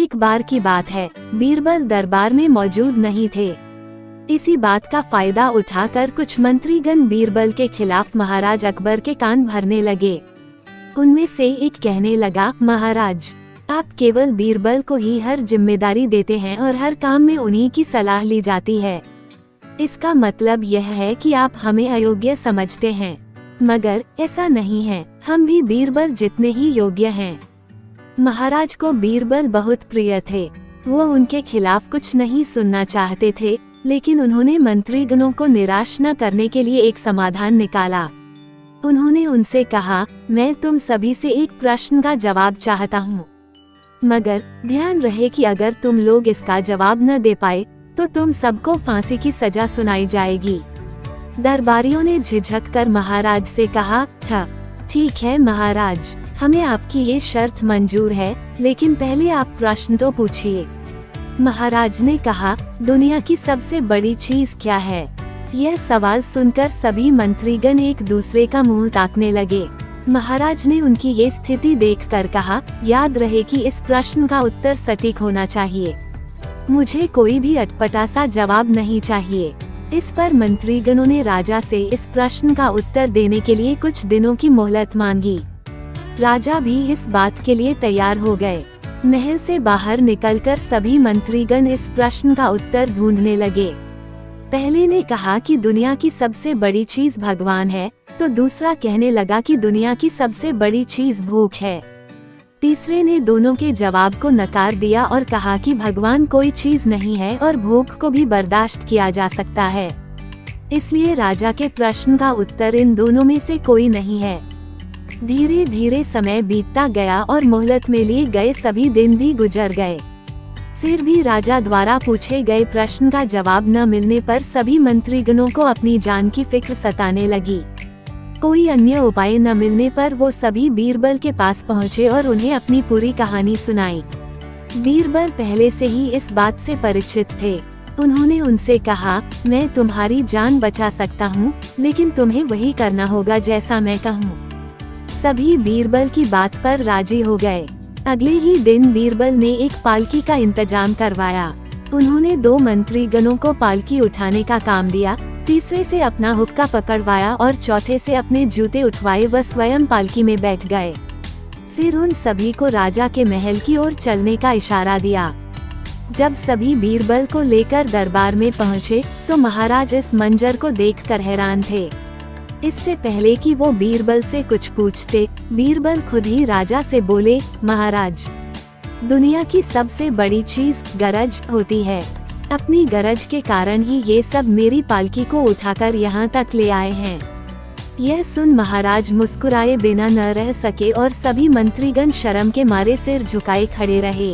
एक बार की बात है, बीरबल दरबार में मौजूद नहीं थे। इसी बात का फायदा उठाकर कुछ मंत्रीगण बीरबल के खिलाफ महाराज अकबर के कान भरने लगे। उनमें से एक कहने लगा, महाराज, आप केवल बीरबल को ही हर जिम्मेदारी देते हैं और हर काम में उन्हीं की सलाह ली जाती है। इसका मतलब यह है कि आप हमें अयोग्य समझते हैं, मगर ऐसा नहीं है, हम भी बीरबल जितने ही योग्य हैं। महाराज को बीरबल बहुत प्रिय थे। वो उनके खिलाफ कुछ नहीं सुनना चाहते थे, लेकिन उन्होंने मंत्रीगणों को निराश न करने के लिए एक समाधान निकाला। उन्होंने उनसे कहा, मैं तुम सभी से एक प्रश्न का जवाब चाहता हूँ, मगर ध्यान रहे कि अगर तुम लोग इसका जवाब न दे पाए तो तुम सबको फांसी की सजा सुनाई जाएगी। दरबारियों ने झिझक कर महाराज से कहा, ठीक है महाराज, हमें आपकी ये शर्त मंजूर है, लेकिन पहले आप प्रश्न तो पूछिए। महाराज ने कहा, दुनिया की सबसे बड़ी चीज क्या है? यह सवाल सुनकर सभी मंत्रीगण एक दूसरे का मुंह ताकने लगे। महाराज ने उनकी ये स्थिति देखकर कहा, याद रहे कि इस प्रश्न का उत्तर सटीक होना चाहिए। मुझे कोई भी अटपटा सा जवाब नहीं चाहिए। इस पर मंत्रीगणों ने राजा से इस प्रश्न का उत्तर देने के लिए कुछ दिनों की मोहलत मांगी। राजा भी इस बात के लिए तैयार हो गए। महल से बाहर निकलकर सभी मंत्रीगण इस प्रश्न का उत्तर ढूंढने लगे। पहले ने कहा कि दुनिया की सबसे बड़ी चीज भगवान है, तो दूसरा कहने लगा कि दुनिया की सबसे बड़ी चीज भूख है। तीसरे ने दोनों के जवाब को नकार दिया और कहा कि भगवान कोई चीज नहीं है और भूख को भी बर्दाश्त किया जा सकता है। इसलिए राजा के प्रश्न का उत्तर इन दोनों में से कोई नहीं है। धीरे धीरे समय बीतता गया और मोहलत में लिए गए सभी दिन भी गुजर गए। फिर भी राजा द्वारा पूछे गए प्रश्न का जवाब न मिलने पर सभी मंत्रीगणों को अपनी जान की फिक्र सताने लगी। कोई अन्य उपाय न मिलने पर वो सभी बीरबल के पास पहुँचे और उन्हें अपनी पूरी कहानी सुनाई। बीरबल पहले से ही इस बात से परिचित थे। उन्होंने उनसे कहा, मैं तुम्हारी जान बचा सकता हूँ, लेकिन तुम्हें वही करना होगा जैसा मैं कहूँ। सभी बीरबल की बात पर राजी हो गए। अगले ही दिन बीरबल ने एक पालकी का इंतजाम करवाया। उन्होंने 2 मंत्रीगणों को पालकी उठाने का काम दिया, तीसरे से अपना हुक्का पकड़वाया और चौथे से अपने जूते उठवाए व स्वयं पालकी में बैठ गए। फिर उन सभी को राजा के महल की ओर चलने का इशारा दिया। जब सभी बीरबल को लेकर दरबार में पहुँचे तो महाराज इस मंजर को देखकर हैरान थे। इससे पहले कि वो बीरबल से कुछ पूछते, बीरबल खुद ही राजा से बोले, महाराज, दुनिया की सबसे बड़ी चीज गरज होती है। अपनी गरज के कारण ही ये सब मेरी पालकी को उठाकर यहाँ तक ले आए हैं। यह सुन महाराज मुस्कुराए बिना न रह सके और सभी मंत्रीगण शर्म के मारे सिर झुकाए खड़े रहे।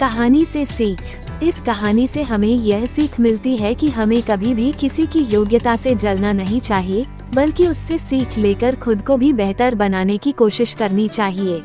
कहानी से सीख। इस कहानी से हमें यह सीख मिलती है कि हमें कभी भी किसी की योग्यता से जलना नहीं चाहिए, बल्कि उससे सीख लेकर खुद को भी बेहतर बनाने की कोशिश करनी चाहिए।